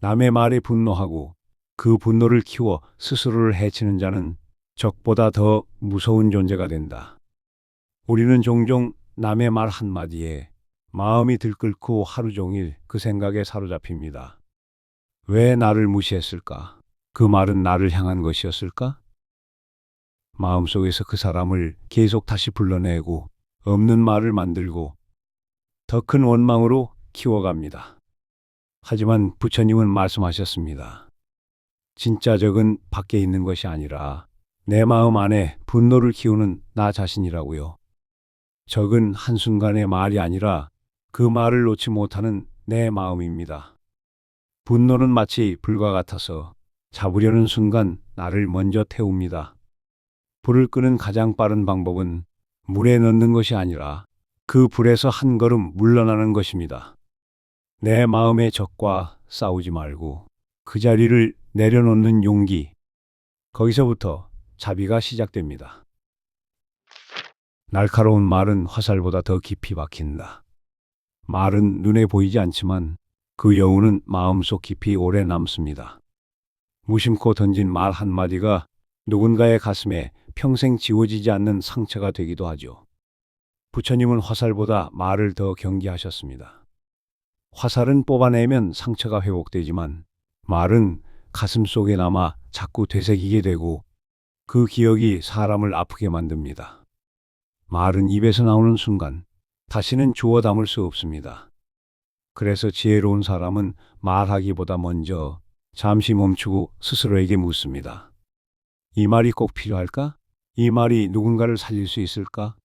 남의 말에 분노하고 그 분노를 키워 스스로를 해치는 자는 적보다 더 무서운 존재가 된다. 우리는 종종 남의 말 한마디에 마음이 들끓고 하루 종일 그 생각에 사로잡힙니다. 왜 나를 무시했을까? 그 말은 나를 향한 것이었을까? 마음속에서 그 사람을 계속 다시 불러내고 없는 말을 만들고 더 큰 원망으로 키워갑니다. 하지만 부처님은 말씀하셨습니다. 진짜 적은 밖에 있는 것이 아니라 내 마음 안에 분노를 키우는 나 자신이라고요. 적은 한순간의 말이 아니라 그 말을 놓지 못하는 내 마음입니다. 분노는 마치 불과 같아서 잡으려는 순간 나를 먼저 태웁니다. 불을 끄는 가장 빠른 방법은 물에 넣는 것이 아니라 그 불에서 한 걸음 물러나는 것입니다. 내 마음의 적과 싸우지 말고 그 자리를 내려놓는 용기. 거기서부터 자비가 시작됩니다. 날카로운 말은 화살보다 더 깊이 박힌다. 말은 눈에 보이지 않지만 그 여운은 마음속 깊이 오래 남습니다. 무심코 던진 말 한마디가 누군가의 가슴에 평생 지워지지 않는 상처가 되기도 하죠. 부처님은 화살보다 말을 더 경계하셨습니다. 화살은 뽑아내면 상처가 회복되지만 말은 가슴 속에 남아 자꾸 되새기게 되고 그 기억이 사람을 아프게 만듭니다. 말은 입에서 나오는 순간 다시는 주워 담을 수 없습니다. 그래서 지혜로운 사람은 말하기보다 먼저 잠시 멈추고 스스로에게 묻습니다. 이 말이 꼭 필요할까? 이 말이 누군가를 살릴 수 있을까?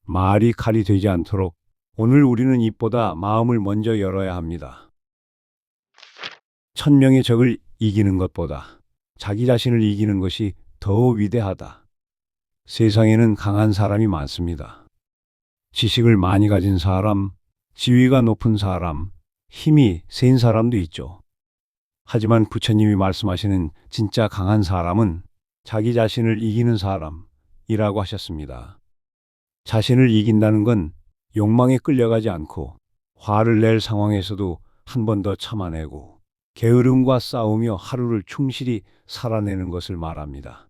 말이 칼이 되지 않도록 오늘 우리는 입보다 마음을 먼저 열어야 합니다. 1000명의 적을 이기는 것보다 자기 자신을 이기는 것이 더 위대하다. 세상에는 강한 사람이 많습니다. 지식을 많이 가진 사람, 지위가 높은 사람, 힘이 센 사람도 있죠. 하지만 부처님이 말씀하시는 진짜 강한 사람은 자기 자신을 이기는 사람이라고 하셨습니다. 자신을 이긴다는 건 욕망에 끌려가지 않고 화를 낼 상황에서도 한 번 더 참아내고 게으름과 싸우며 하루를 충실히 살아내는 것을 말합니다.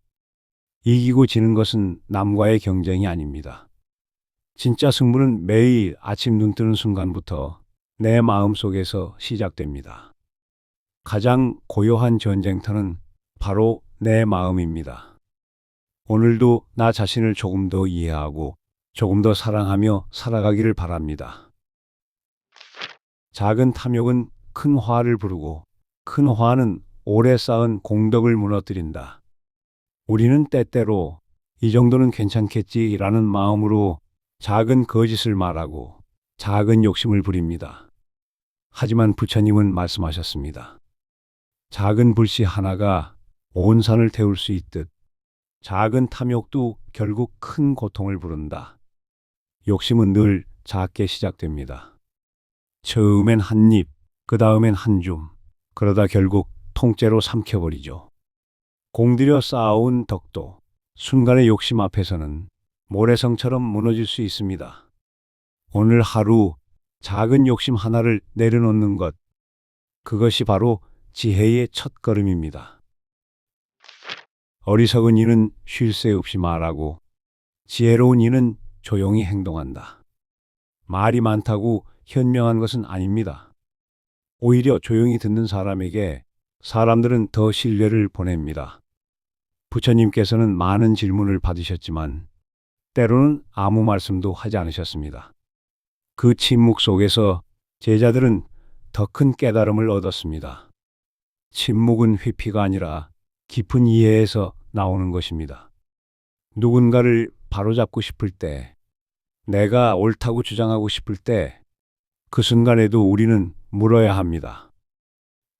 이기고 지는 것은 남과의 경쟁이 아닙니다. 진짜 승부는 매일 아침 눈 뜨는 순간부터 내 마음 속에서 시작됩니다. 가장 고요한 전쟁터는 바로 내 마음입니다. 오늘도 나 자신을 조금 더 이해하고 조금 더 사랑하며 살아가기를 바랍니다. 작은 탐욕은 큰 화를 부르고 큰 화는 오래 쌓은 공덕을 무너뜨린다. 우리는 때때로 이 정도는 괜찮겠지라는 마음으로 작은 거짓을 말하고 작은 욕심을 부립니다. 하지만 부처님은 말씀하셨습니다. 작은 불씨 하나가 온 산을 태울 수 있듯 작은 탐욕도 결국 큰 고통을 부른다. 욕심은 늘 작게 시작됩니다. 처음엔 한 입, 그 다음엔 한 줌, 그러다 결국 통째로 삼켜버리죠. 공들여 쌓아온 덕도 순간의 욕심 앞에서는 모래성처럼 무너질 수 있습니다. 오늘 하루 작은 욕심 하나를 내려놓는 것, 그것이 바로 지혜의 첫걸음입니다. 어리석은 이는 쉴 새 없이 말하고 지혜로운 이는 조용히 행동한다. 말이 많다고 현명한 것은 아닙니다. 오히려 조용히 듣는 사람에게 사람들은 더 신뢰를 보냅니다. 부처님께서는 많은 질문을 받으셨지만 때로는 아무 말씀도 하지 않으셨습니다. 그 침묵 속에서 제자들은 더 큰 깨달음을 얻었습니다. 침묵은 회피가 아니라 깊은 이해에서 나오는 것입니다. 누군가를 바로잡고 싶을 때, 내가 옳다고 주장하고 싶을 때, 그 순간에도 우리는 물어야 합니다.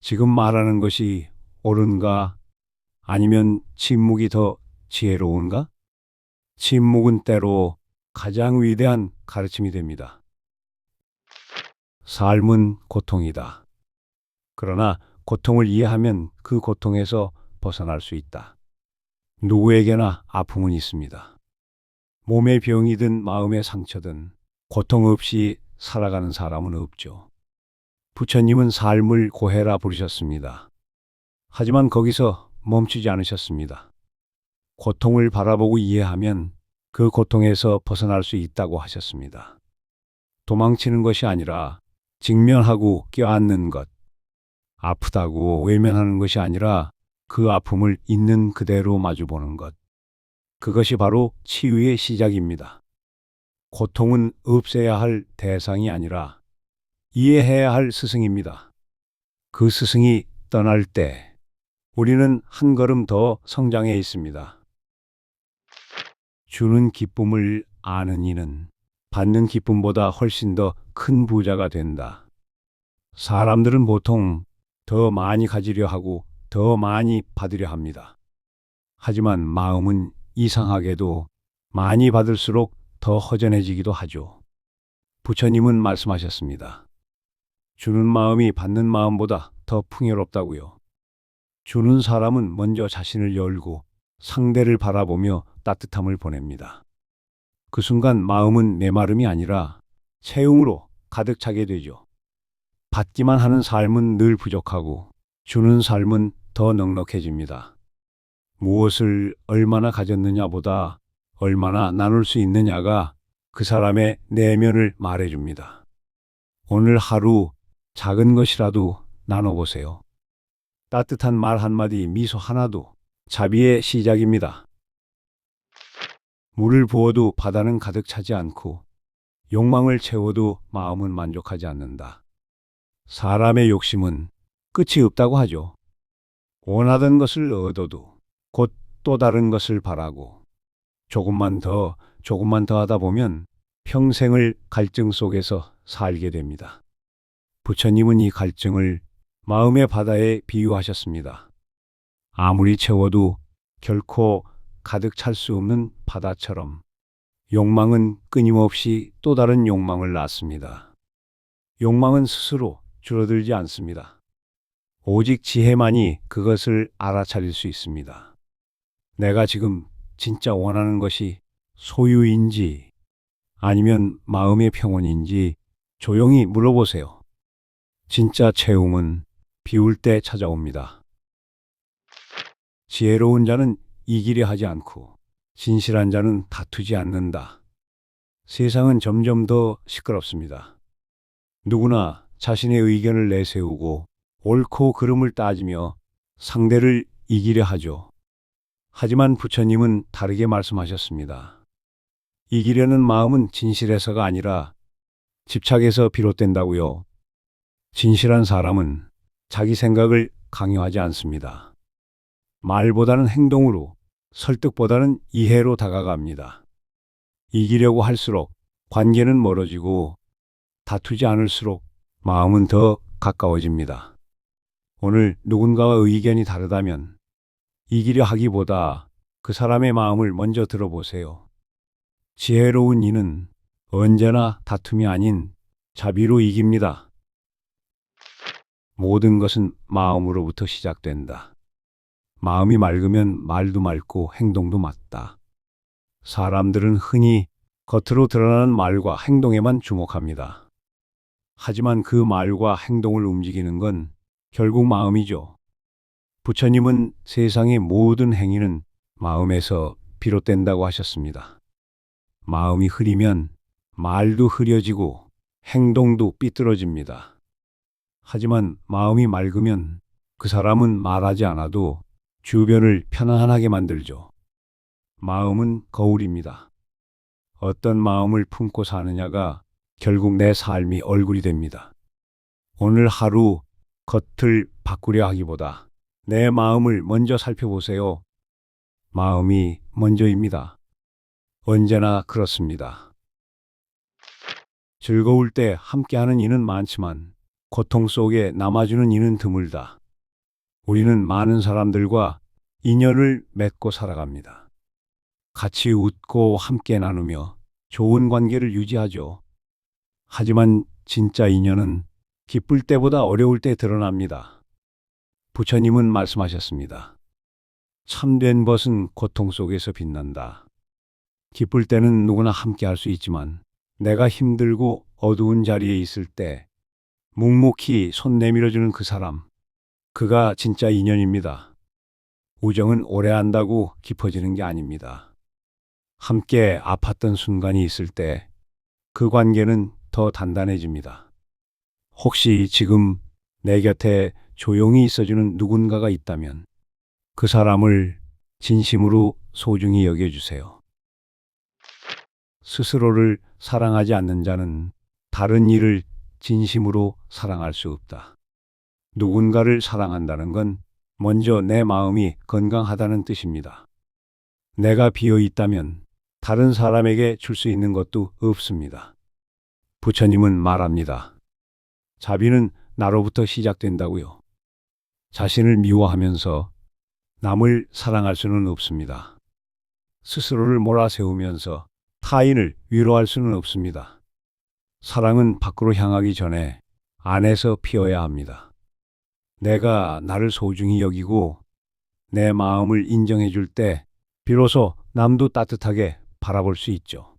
지금 말하는 것이 옳은가? 아니면 침묵이 더 지혜로운가? 침묵은 때로 가장 위대한 가르침이 됩니다. 삶은 고통이다. 그러나 고통을 이해하면 그 고통에서 벗어날 수 있다. 누구에게나 아픔은 있습니다. 몸의 병이든 마음의 상처든 고통 없이 살아가는 사람은 없죠. 부처님은 삶을 고해라 부르셨습니다. 하지만 거기서 멈추지 않으셨습니다. 고통을 바라보고 이해하면 그 고통에서 벗어날 수 있다고 하셨습니다. 도망치는 것이 아니라 직면하고 껴안는 것, 아프다고 외면하는 것이 아니라 그 아픔을 있는 그대로 마주보는 것. 그것이 바로 치유의 시작입니다. 고통은 없애야 할 대상이 아니라 이해해야 할 스승입니다. 그 스승이 떠날 때 우리는 한 걸음 더 성장해 있습니다. 주는 기쁨을 아는 이는 받는 기쁨보다 훨씬 더 큰 부자가 된다. 사람들은 보통 더 많이 가지려 하고 더 많이 받으려 합니다. 하지만 마음은 이상하게도 많이 받을수록 더 허전해지기도 하죠. 부처님은 말씀하셨습니다. 주는 마음이 받는 마음보다 더 풍요롭다고요. 주는 사람은 먼저 자신을 열고 상대를 바라보며 따뜻함을 보냅니다. 그 순간 마음은 메마름이 아니라 채움으로 가득 차게 되죠. 받기만 하는 삶은 늘 부족하고 주는 삶은 더 넉넉해집니다. 무엇을 얼마나 가졌느냐보다 얼마나 나눌 수 있느냐가 그 사람의 내면을 말해줍니다. 오늘 하루 작은 것이라도 나눠보세요. 따뜻한 말 한마디, 미소 하나도 자비의 시작입니다. 물을 부어도 바다는 가득 차지 않고 욕망을 채워도 마음은 만족하지 않는다. 사람의 욕심은 끝이 없다고 하죠. 원하던 것을 얻어도 곧 또 다른 것을 바라고 조금만 더 하다 보면 평생을 갈증 속에서 살게 됩니다. 부처님은 이 갈증을 마음의 바다에 비유하셨습니다. 아무리 채워도 결코 가득 찰 수 없는 바다처럼 욕망은 끊임없이 또 다른 욕망을 낳습니다. 욕망은 스스로 줄어들지 않습니다. 오직 지혜만이 그것을 알아차릴 수 있습니다. 내가 지금 진짜 원하는 것이 소유인지 아니면 마음의 평온인지 조용히 물어보세요. 진짜 채움은 비울 때 찾아옵니다. 지혜로운 자는 이기려 하지 않고 진실한 자는 다투지 않는다. 세상은 점점 더 시끄럽습니다. 누구나 자신의 의견을 내세우고 옳고 그름을 따지며 상대를 이기려 하죠. 하지만 부처님은 다르게 말씀하셨습니다. 이기려는 마음은 진실에서가 아니라 집착에서 비롯된다고요. 진실한 사람은 자기 생각을 강요하지 않습니다. 말보다는 행동으로, 설득보다는 이해로 다가갑니다. 이기려고 할수록 관계는 멀어지고 다투지 않을수록 마음은 더 가까워집니다. 오늘 누군가와 의견이 다르다면 이기려 하기보다 그 사람의 마음을 먼저 들어보세요. 지혜로운 이는 언제나 다툼이 아닌 자비로 이깁니다. 모든 것은 마음으로부터 시작된다. 마음이 맑으면 말도 맑고 행동도 맞다. 사람들은 흔히 겉으로 드러나는 말과 행동에만 주목합니다. 하지만 그 말과 행동을 움직이는 건 결국 마음이죠. 부처님은 세상의 모든 행위는 마음에서 비롯된다고 하셨습니다. 마음이 흐리면 말도 흐려지고 행동도 삐뚤어집니다. 하지만 마음이 맑으면 그 사람은 말하지 않아도 주변을 편안하게 만들죠. 마음은 거울입니다. 어떤 마음을 품고 사느냐가 결국 내 삶이 얼굴이 됩니다. 오늘 하루 겉을 바꾸려 하기보다 내 마음을 먼저 살펴보세요. 마음이 먼저입니다. 언제나 그렇습니다. 즐거울 때 함께하는 이는 많지만 고통 속에 남아주는 이는 드물다. 우리는 많은 사람들과 인연을 맺고 살아갑니다. 같이 웃고 함께 나누며 좋은 관계를 유지하죠. 하지만 진짜 인연은 기쁠 때보다 어려울 때 드러납니다. 부처님은 말씀하셨습니다. 참된 벗은 고통 속에서 빛난다. 기쁠 때는 누구나 함께 할 수 있지만 내가 힘들고 어두운 자리에 있을 때 묵묵히 손 내밀어주는 그 사람. 그가 진짜 인연입니다. 우정은 오래 한다고 깊어지는 게 아닙니다. 함께 아팠던 순간이 있을 때 그 관계는 더 단단해집니다. 혹시 지금 내 곁에 조용히 있어주는 누군가가 있다면 그 사람을 진심으로 소중히 여겨주세요. 스스로를 사랑하지 않는 자는 다른 이를 진심으로 사랑할 수 없다. 누군가를 사랑한다는 건 먼저 내 마음이 건강하다는 뜻입니다. 내가 비어 있다면 다른 사람에게 줄 수 있는 것도 없습니다. 부처님은 말합니다. 자비는 나로부터 시작된다고요. 자신을 미워하면서 남을 사랑할 수는 없습니다. 스스로를 몰아세우면서 타인을 위로할 수는 없습니다. 사랑은 밖으로 향하기 전에 안에서 피어야 합니다. 내가 나를 소중히 여기고 내 마음을 인정해 줄 때 비로소 남도 따뜻하게 바라볼 수 있죠.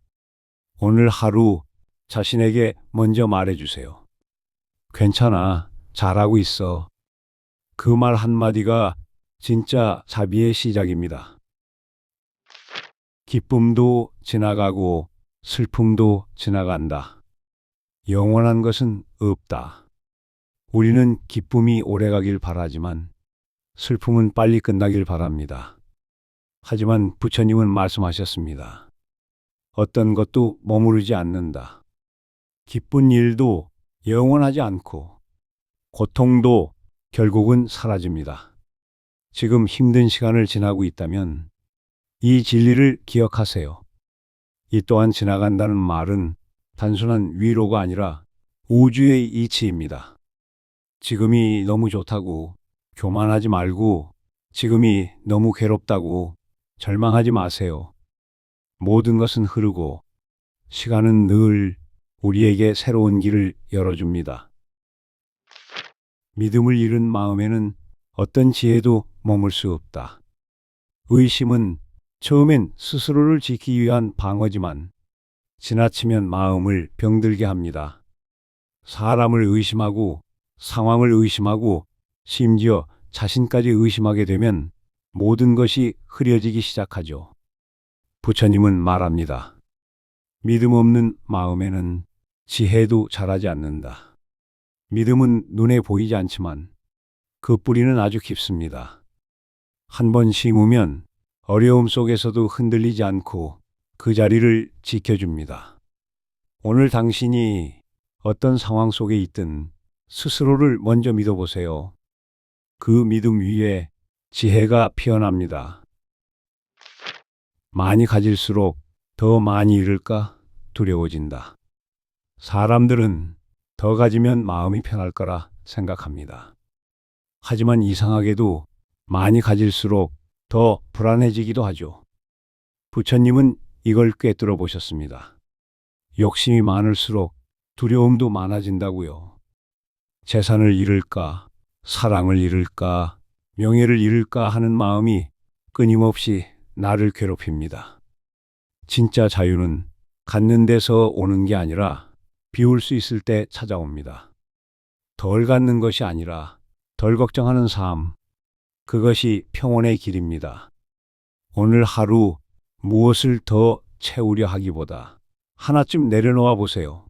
오늘 하루 자신에게 먼저 말해 주세요. 괜찮아. 잘하고 있어. 그 말 한마디가 진짜 자비의 시작입니다. 기쁨도 지나가고 슬픔도 지나간다. 영원한 것은 없다. 우리는 기쁨이 오래가길 바라지만 슬픔은 빨리 끝나길 바랍니다. 하지만 부처님은 말씀하셨습니다. 어떤 것도 머무르지 않는다. 기쁜 일도 영원하지 않고 고통도 결국은 사라집니다. 지금 힘든 시간을 지나고 있다면 이 진리를 기억하세요. 이 또한 지나간다는 말은 단순한 위로가 아니라 우주의 이치입니다. 지금이 너무 좋다고 교만하지 말고 지금이 너무 괴롭다고 절망하지 마세요. 모든 것은 흐르고 시간은 늘 우리에게 새로운 길을 열어줍니다. 믿음을 잃은 마음에는 어떤 지혜도 머물 수 없다. 의심은 처음엔 스스로를 지키기 위한 방어지만 지나치면 마음을 병들게 합니다. 사람을 의심하고 상황을 의심하고 심지어 자신까지 의심하게 되면 모든 것이 흐려지기 시작하죠. 부처님은 말합니다. 믿음 없는 마음에는 지혜도 자라지 않는다. 믿음은 눈에 보이지 않지만 그 뿌리는 아주 깊습니다. 한번 심으면 어려움 속에서도 흔들리지 않고 그 자리를 지켜줍니다. 오늘 당신이 어떤 상황 속에 있든 스스로를 먼저 믿어보세요. 그 믿음 위에 지혜가 피어납니다. 많이 가질수록 더 많이 잃을까 두려워진다. 사람들은 더 가지면 마음이 편할 거라 생각합니다. 하지만 이상하게도 많이 가질수록 더 불안해지기도 하죠. 부처님은 이걸 꿰뚫어 보셨습니다. 욕심이 많을수록 두려움도 많아진다고요. 재산을 잃을까, 사랑을 잃을까, 명예를 잃을까 하는 마음이 끊임없이 나를 괴롭힙니다. 진짜 자유는 갖는 데서 오는 게 아니라 비울 수 있을 때 찾아옵니다. 덜 갖는 것이 아니라 덜 걱정하는 삶, 그것이 평온의 길입니다. 오늘 하루 무엇을 더 채우려 하기보다 하나쯤 내려놓아 보세요.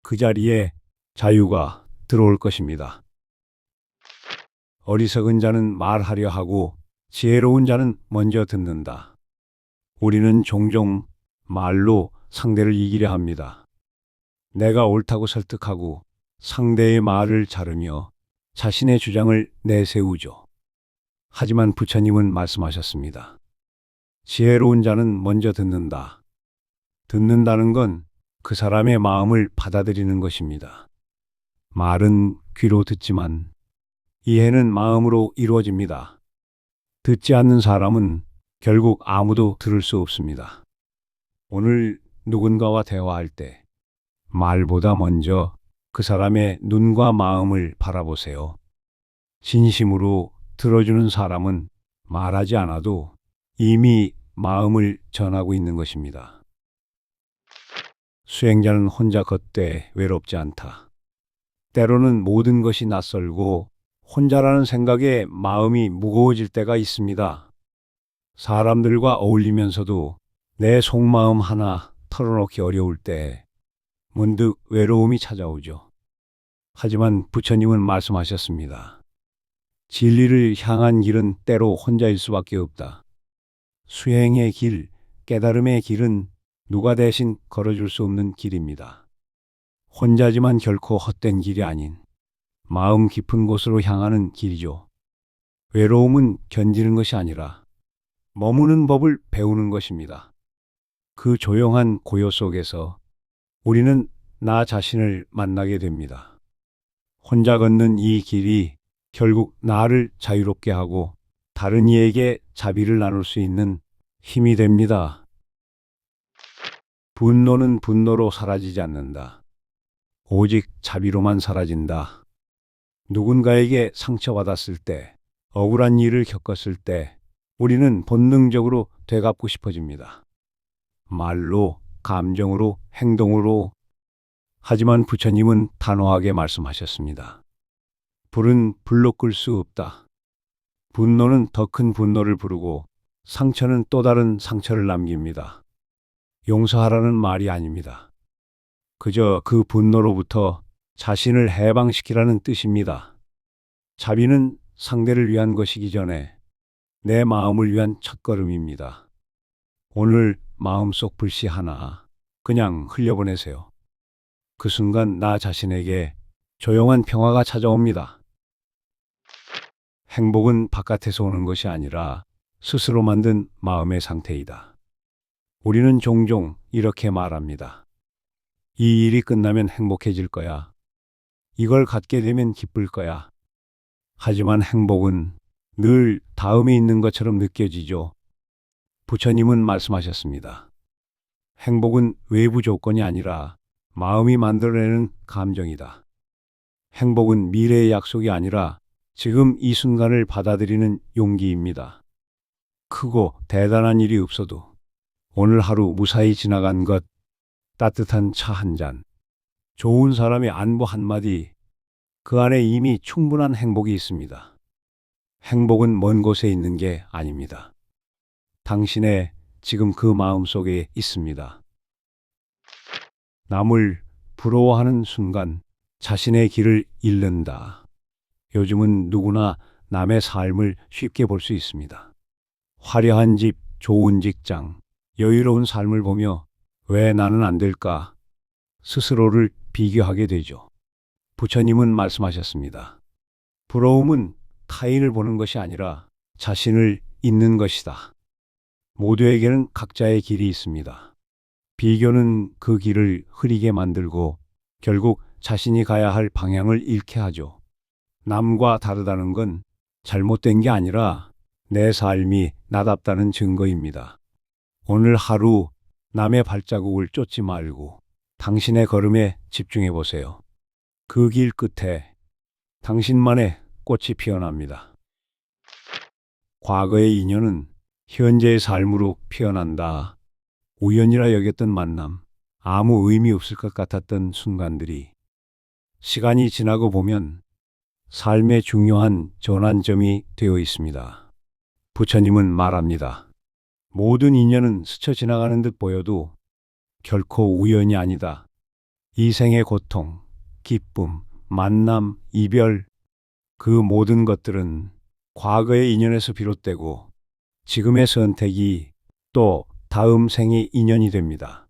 그 자리에 자유가 들어올 것입니다. 어리석은 자는 말하려 하고 지혜로운 자는 먼저 듣는다. 우리는 종종 말로 상대를 이기려 합니다. 내가 옳다고 설득하고 상대의 말을 자르며 자신의 주장을 내세우죠. 하지만 부처님은 말씀하셨습니다. 지혜로운 자는 먼저 듣는다. 듣는다는 건 그 사람의 마음을 받아들이는 것입니다. 말은 귀로 듣지만 이해는 마음으로 이루어집니다. 듣지 않는 사람은 결국 아무도 들을 수 없습니다. 오늘 누군가와 대화할 때 말보다 먼저 그 사람의 눈과 마음을 바라보세요. 진심으로 들어주는 사람은 말하지 않아도 이미 마음을 전하고 있는 것입니다. 수행자는 혼자 걷되 외롭지 않다. 때로는 모든 것이 낯설고 혼자라는 생각에 마음이 무거워질 때가 있습니다. 사람들과 어울리면서도 내 속마음 하나 털어놓기 어려울 때 문득 외로움이 찾아오죠. 하지만 부처님은 말씀하셨습니다. 진리를 향한 길은 때로 혼자일 수밖에 없다. 수행의 길, 깨달음의 길은 누가 대신 걸어줄 수 없는 길입니다. 혼자지만 결코 헛된 길이 아닌 마음 깊은 곳으로 향하는 길이죠. 외로움은 견디는 것이 아니라 머무는 법을 배우는 것입니다. 그 조용한 고요 속에서 우리는 나 자신을 만나게 됩니다. 혼자 걷는 이 길이 결국 나를 자유롭게 하고 다른 이에게 자비를 나눌 수 있는 힘이 됩니다. 분노는 분노로 사라지지 않는다. 오직 자비로만 사라진다. 누군가에게 상처받았을 때, 억울한 일을 겪었을 때, 우리는 본능적으로 되갚고 싶어집니다. 말로, 감정으로, 행동으로. 하지만 부처님은 단호하게 말씀하셨습니다. 불은 불로 끌 수 없다. 분노는 더 큰 분노를 부르고 상처는 또 다른 상처를 남깁니다. 용서하라는 말이 아닙니다. 그저 그 분노로부터 자신을 해방시키라는 뜻입니다. 자비는 상대를 위한 것이기 전에 내 마음을 위한 첫걸음입니다. 오늘 마음속 불씨 하나 그냥 흘려보내세요. 그 순간 나 자신에게 조용한 평화가 찾아옵니다. 행복은 바깥에서 오는 것이 아니라 스스로 만든 마음의 상태이다. 우리는 종종 이렇게 말합니다. 이 일이 끝나면 행복해질 거야. 이걸 갖게 되면 기쁠 거야. 하지만 행복은 늘 다음에 있는 것처럼 느껴지죠. 부처님은 말씀하셨습니다. 행복은 외부 조건이 아니라 마음이 만들어내는 감정이다. 행복은 미래의 약속이 아니라 지금 이 순간을 받아들이는 용기입니다. 크고 대단한 일이 없어도 오늘 하루 무사히 지나간 것, 따뜻한 차 한 잔, 좋은 사람의 안부 한마디, 그 안에 이미 충분한 행복이 있습니다. 행복은 먼 곳에 있는 게 아닙니다. 당신의 지금 그 마음 속에 있습니다. 남을 부러워하는 순간 자신의 길을 잃는다. 요즘은 누구나 남의 삶을 쉽게 볼 수 있습니다. 화려한 집, 좋은 직장, 여유로운 삶을 보며 왜 나는 안 될까? 스스로를 비교하게 되죠. 부처님은 말씀하셨습니다. 부러움은 타인을 보는 것이 아니라 자신을 잊는 것이다. 모두에게는 각자의 길이 있습니다. 비교는 그 길을 흐리게 만들고 결국 자신이 가야 할 방향을 잃게 하죠. 남과 다르다는 건 잘못된 게 아니라 내 삶이 나답다는 증거입니다. 오늘 하루 남의 발자국을 쫓지 말고 당신의 걸음에 집중해 보세요. 그 길 끝에 당신만의 꽃이 피어납니다. 과거의 인연은 현재의 삶으로 피어난다. 우연이라 여겼던 만남, 아무 의미 없을 것 같았던 순간들이 시간이 지나고 보면 삶의 중요한 전환점이 되어 있습니다. 부처님은 말합니다. 모든 인연은 스쳐 지나가는 듯 보여도 결코 우연이 아니다. 이 생의 고통, 기쁨, 만남, 이별, 그 모든 것들은 과거의 인연에서 비롯되고 지금의 선택이 또 다음 생의 인연이 됩니다.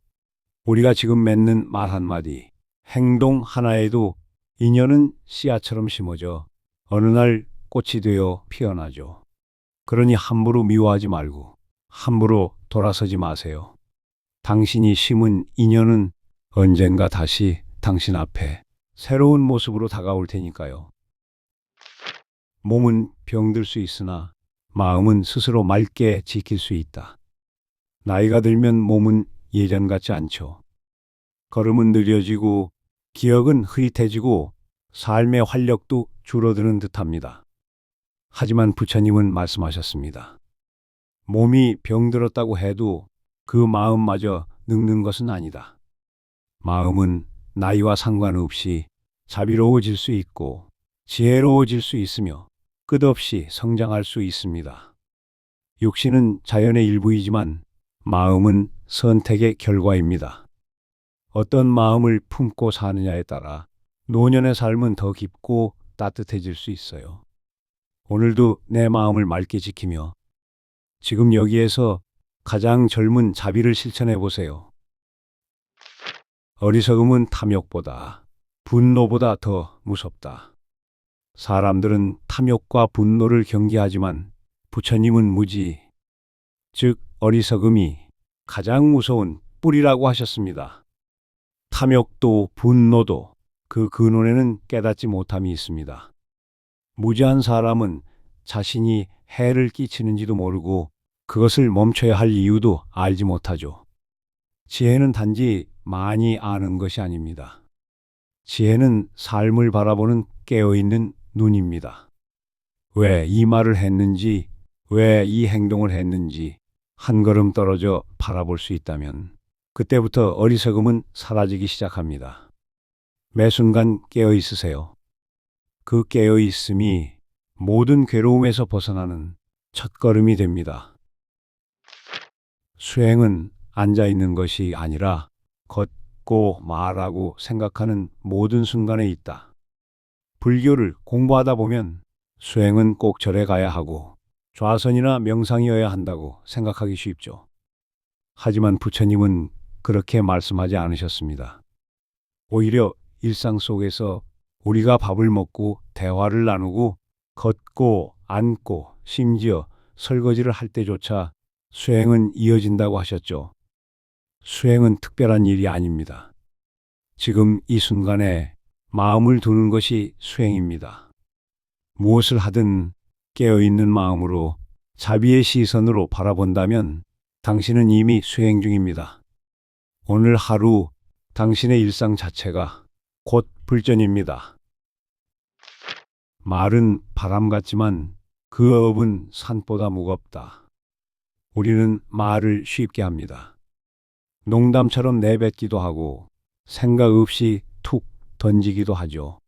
우리가 지금 맺는 말 한마디, 행동 하나에도 인연은 씨앗처럼 심어져 어느 날 꽃이 되어 피어나죠. 그러니 함부로 미워하지 말고 함부로 돌아서지 마세요. 당신이 심은 인연은 언젠가 다시 당신 앞에 새로운 모습으로 다가올 테니까요. 몸은 병들 수 있으나 마음은 스스로 맑게 지킬 수 있다. 나이가 들면 몸은 예전 같지 않죠. 걸음은 느려지고 기억은 흐릿해지고 삶의 활력도 줄어드는 듯합니다. 하지만 부처님은 말씀하셨습니다. 몸이 병들었다고 해도 그 마음마저 늙는 것은 아니다. 마음은 나이와 상관없이 자비로워질 수 있고 지혜로워질 수 있으며 끝없이 성장할 수 있습니다. 육신은 자연의 일부이지만 마음은 선택의 결과입니다. 어떤 마음을 품고 사느냐에 따라 노년의 삶은 더 깊고 따뜻해질 수 있어요. 오늘도 내 마음을 맑게 지키며 지금 여기에서 가장 젊은 자비를 실천해 보세요. 어리석음은 탐욕보다, 분노보다 더 무섭다. 사람들은 탐욕과 분노를 경계하지만 부처님은 무지, 즉 어리석음이 가장 무서운 뿌리라고 하셨습니다. 탐욕도 분노도 그 근원에는 깨닫지 못함이 있습니다. 무지한 사람은 자신이 해를 끼치는지도 모르고 그것을 멈춰야 할 이유도 알지 못하죠. 지혜는 단지 많이 아는 것이 아닙니다. 지혜는 삶을 바라보는 깨어있는 눈입니다. 왜 이 말을 했는지, 왜 이 행동을 했는지 한 걸음 떨어져 바라볼 수 있다면 그때부터 어리석음은 사라지기 시작합니다. 매 순간 깨어 있으세요. 그 깨어 있음이 모든 괴로움에서 벗어나는 첫걸음이 됩니다. 수행은 앉아 있는 것이 아니라 걷고 말하고 생각하는 모든 순간에 있다. 불교를 공부하다 보면 수행은 꼭 절에 가야 하고 좌선이나 명상이어야 한다고 생각하기 쉽죠. 하지만 부처님은 그렇게 말씀하지 않으셨습니다. 오히려 일상 속에서 우리가 밥을 먹고 대화를 나누고 걷고 앉고 심지어 설거지를 할 때조차 수행은 이어진다고 하셨죠. 수행은 특별한 일이 아닙니다. 지금 이 순간에 마음을 두는 것이 수행입니다. 무엇을 하든 깨어있는 마음으로 자비의 시선으로 바라본다면 당신은 이미 수행 중입니다. 오늘 하루 당신의 일상 자체가 곧 불전입니다. 말은 바람 같지만 그 업은 산보다 무겁다. 우리는 말을 쉽게 합니다. 농담처럼 내뱉기도 하고 생각 없이 툭 던지기도 하죠.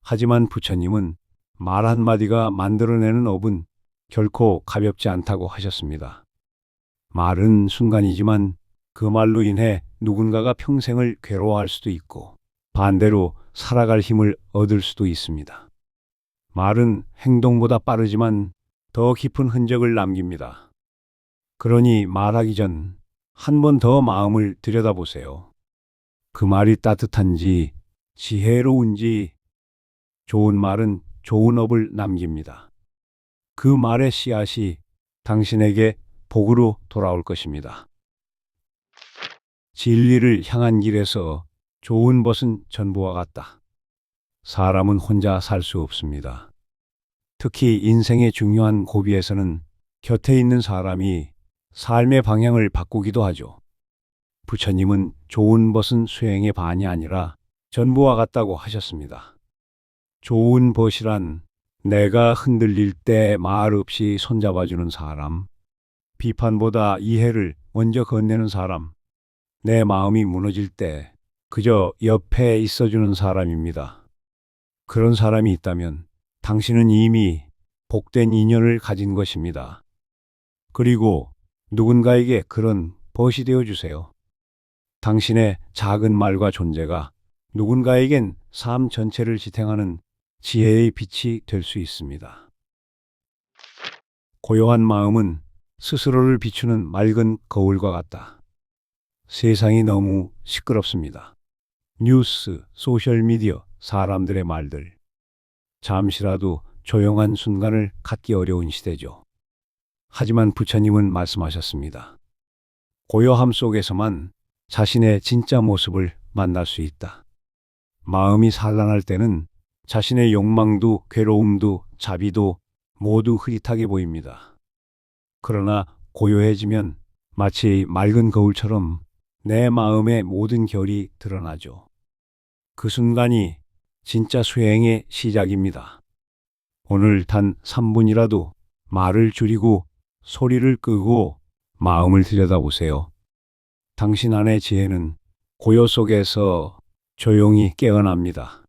하지만 부처님은 말 한마디가 만들어내는 업은 결코 가볍지 않다고 하셨습니다. 말은 순간이지만 그 말로 인해 누군가가 평생을 괴로워할 수도 있고 반대로 살아갈 힘을 얻을 수도 있습니다. 말은 행동보다 빠르지만 더 깊은 흔적을 남깁니다. 그러니 말하기 전 한 번 더 마음을 들여다보세요. 그 말이 따뜻한지 지혜로운지. 좋은 말은 좋은 업을 남깁니다. 그 말의 씨앗이 당신에게 복으로 돌아올 것입니다. 진리를 향한 길에서 좋은 벗은 전부와 같다. 사람은 혼자 살 수 없습니다. 특히 인생의 중요한 고비에서는 곁에 있는 사람이 삶의 방향을 바꾸기도 하죠. 부처님은 좋은 벗은 수행의 반이 아니라 전부와 같다고 하셨습니다. 좋은 벗이란 내가 흔들릴 때 말 없이 손잡아주는 사람, 비판보다 이해를 먼저 건네는 사람, 내 마음이 무너질 때 그저 옆에 있어주는 사람입니다. 그런 사람이 있다면 당신은 이미 복된 인연을 가진 것입니다. 그리고 누군가에게 그런 벗이 되어 주세요. 당신의 작은 말과 존재가 누군가에겐 삶 전체를 지탱하는 지혜의 빛이 될 수 있습니다. 고요한 마음은 스스로를 비추는 맑은 거울과 같다. 세상이 너무 시끄럽습니다. 뉴스, 소셜미디어, 사람들의 말들. 잠시라도 조용한 순간을 갖기 어려운 시대죠. 하지만 부처님은 말씀하셨습니다. 고요함 속에서만 자신의 진짜 모습을 만날 수 있다. 마음이 산란할 때는 자신의 욕망도 괴로움도 자비도 모두 흐릿하게 보입니다. 그러나 고요해지면 마치 맑은 거울처럼 내 마음의 모든 결이 드러나죠. 그 순간이 진짜 수행의 시작입니다. 오늘 단 3분이라도 말을 줄이고 소리를 끄고 마음을 들여다보세요. 당신 안의 지혜는 고요 속에서 조용히 깨어납니다.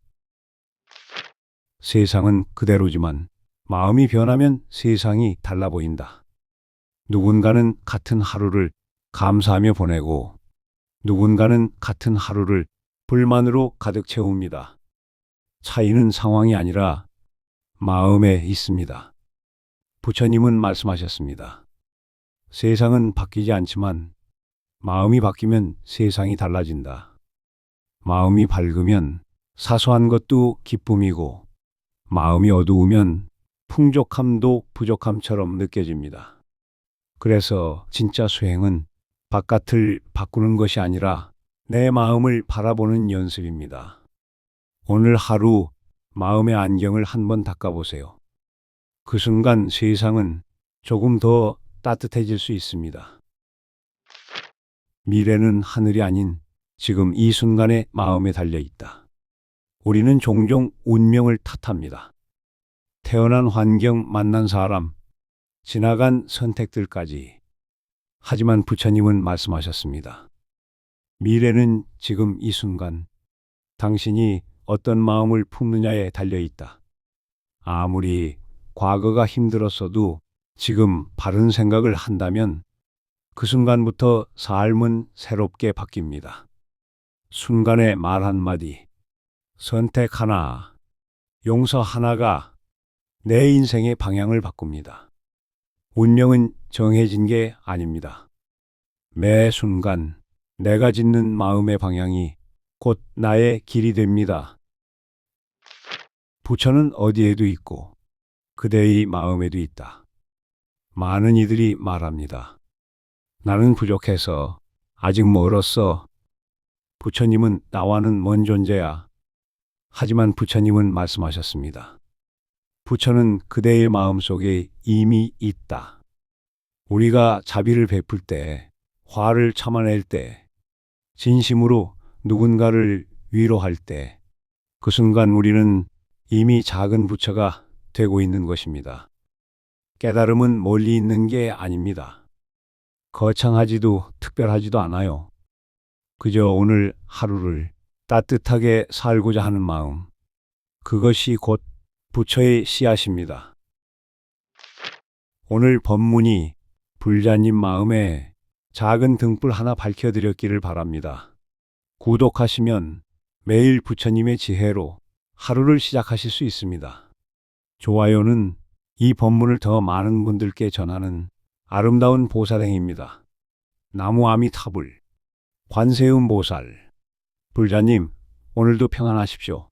세상은 그대로지만 마음이 변하면 세상이 달라 보인다. 누군가는 같은 하루를 감사하며 보내고 누군가는 같은 하루를 불만으로 가득 채웁니다. 차이는 상황이 아니라 마음에 있습니다. 부처님은 말씀하셨습니다. 세상은 바뀌지 않지만 마음이 바뀌면 세상이 달라진다. 마음이 밝으면 사소한 것도 기쁨이고 마음이 어두우면 풍족함도 부족함처럼 느껴집니다. 그래서 진짜 수행은 바깥을 바꾸는 것이 아니라 내 마음을 바라보는 연습입니다. 오늘 하루 마음의 안경을 한번 닦아보세요. 그 순간 세상은 조금 더 따뜻해질 수 있습니다. 미래는 하늘이 아닌 지금 이 순간의 마음에 달려 있다. 우리는 종종 운명을 탓합니다. 태어난 환경, 만난 사람, 지나간 선택들까지. 하지만 부처님은 말씀하셨습니다. 미래는 지금 이 순간, 당신이 어떤 마음을 품느냐에 달려 있다. 아무리 과거가 힘들었어도 지금 바른 생각을 한다면 그 순간부터 삶은 새롭게 바뀝니다. 순간의 말 한마디, 선택 하나, 용서 하나가 내 인생의 방향을 바꿉니다. 운명은 정해진 게 아닙니다. 매 순간 내가 짓는 마음의 방향이 곧 나의 길이 됩니다. 부처는 어디에도 있고 그대의 마음에도 있다. 많은 이들이 말합니다. 나는 부족해서 아직 멀었어. 부처님은 나와는 먼 존재야. 하지만 부처님은 말씀하셨습니다. 부처는 그대의 마음 속에 이미 있다. 우리가 자비를 베풀 때, 화를 참아낼 때, 진심으로 누군가를 위로할 때, 그 순간 우리는 이미 작은 부처가 되고 있는 것입니다. 깨달음은 멀리 있는 게 아닙니다. 거창하지도 특별하지도 않아요. 그저 오늘 하루를 따뜻하게 살고자 하는 마음, 그것이 곧 부처의 씨앗입니다. 오늘 법문이 불자님 마음에 작은 등불 하나 밝혀드렸기를 바랍니다. 구독하시면 매일 부처님의 지혜로 하루를 시작하실 수 있습니다. 좋아요는 이 법문을 더 많은 분들께 전하는 아름다운 보살행입니다. 나무 아미타불, 관세음 보살. 불자님, 오늘도 평안하십시오.